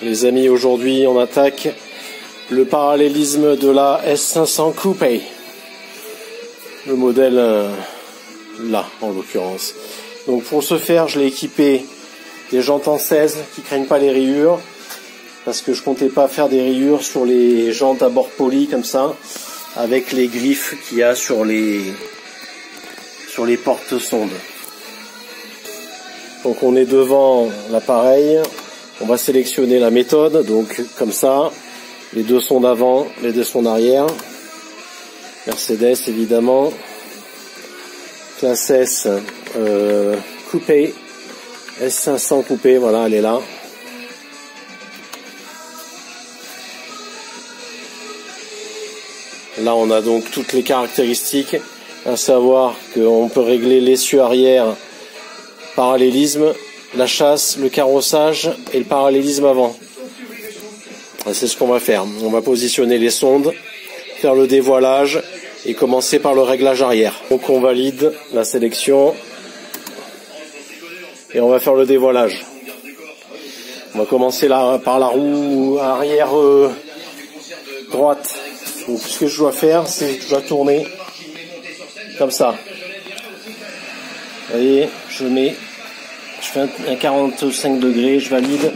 Les amis, aujourd'hui on attaque le parallélisme de la S500 Coupé. Le modèle là en l'occurrence. Donc pour ce faire, je l'ai équipé des jantes en 16 qui craignent pas les rayures, parce que je comptais pas faire des rayures sur les jantes à bord poli comme ça, avec les griffes qu'il y a sur les porte-sondes. Donc on est devant l'appareil, on va sélectionner la méthode, donc comme ça, les deux sondes avant, les deux sondes arrière, Mercedes évidemment, classe S coupé, S500 coupé, voilà, elle est là. Là on a donc toutes les caractéristiques, à savoir qu'on peut régler l'essieu arrière, parallélisme, la chasse, le carrossage et le parallélisme avant. C'est ce qu'on va faire. On va positionner les sondes, faire le dévoilage et commencer par le réglage arrière. Donc on valide la sélection et on va faire le dévoilage. On va commencer là par la roue arrière droite. Donc ce que je dois faire, c'est que je dois tourner comme ça. Vous voyez, je fais un 45 degrés, je valide.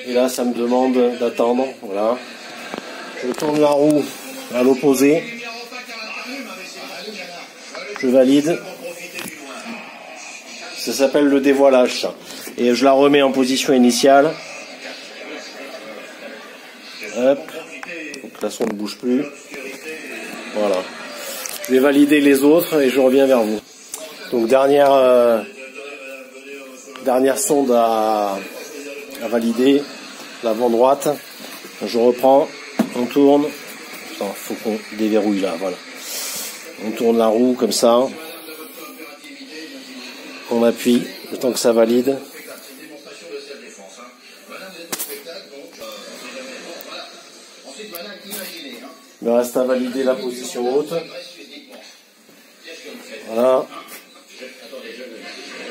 Et là, ça me demande d'attendre. Voilà. Je tourne la roue à l'opposé. Je valide. Ça s'appelle le dévoilage. Et je la remets en position initiale. Hop. Donc la sonde ne bouge plus. Voilà. Je vais valider les autres et je reviens vers vous. Donc dernière sonde à valider, l'avant droite. Je reprends, on tourne. Il faut qu'on déverrouille là, voilà. On tourne la roue comme ça. On appuie le temps que ça valide. Il me reste à valider la position haute. Voilà.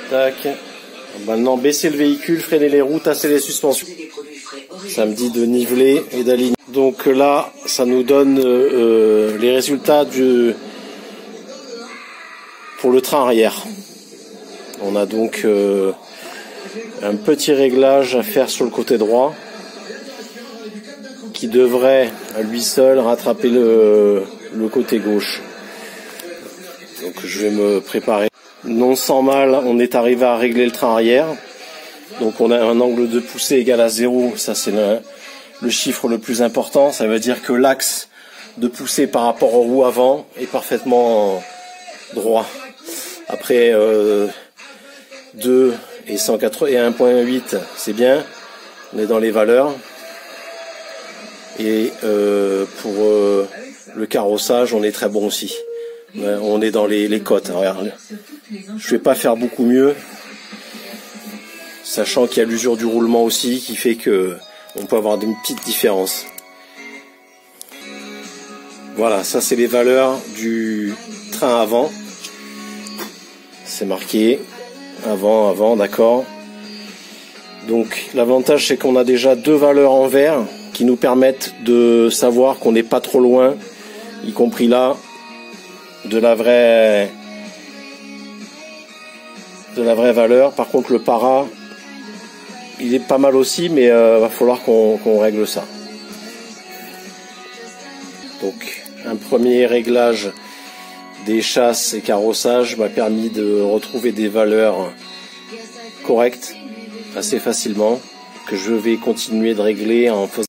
Tac. Maintenant, baisser le véhicule, freiner les roues, tasser les suspensions. Ça me dit de niveler et d'aligner. Donc là, ça nous donne les résultats pour le train arrière. On a donc un petit réglage à faire sur le côté droit qui devrait à lui seul rattraper le côté gauche. Donc je vais me préparer. Non sans mal, on est arrivé à régler le train arrière. Donc on a un angle de poussée égal à 0, ça c'est le chiffre le plus important. Ça veut dire que l'axe de poussée par rapport aux roues avant est parfaitement droit. Après 2 et 1,8, c'est bien, on est dans les valeurs. Et pour le carrossage, on est très bon aussi. On est dans les cotes. Regarde. Je vais pas faire beaucoup mieux, sachant qu'il y a l'usure du roulement aussi qui fait que on peut avoir une petite différence. Voilà, ça c'est les valeurs du train avant. C'est marqué avant, d'accord. Donc l'avantage c'est qu'on a déjà deux valeurs en vert qui nous permettent de savoir qu'on n'est pas trop loin, y compris là, de la vraie valeur. Par contre le para il est pas mal aussi, mais va falloir qu'on règle ça. Donc un premier réglage des chasses et carrossages m'a permis de retrouver des valeurs correctes assez facilement, que je vais continuer de régler en faisant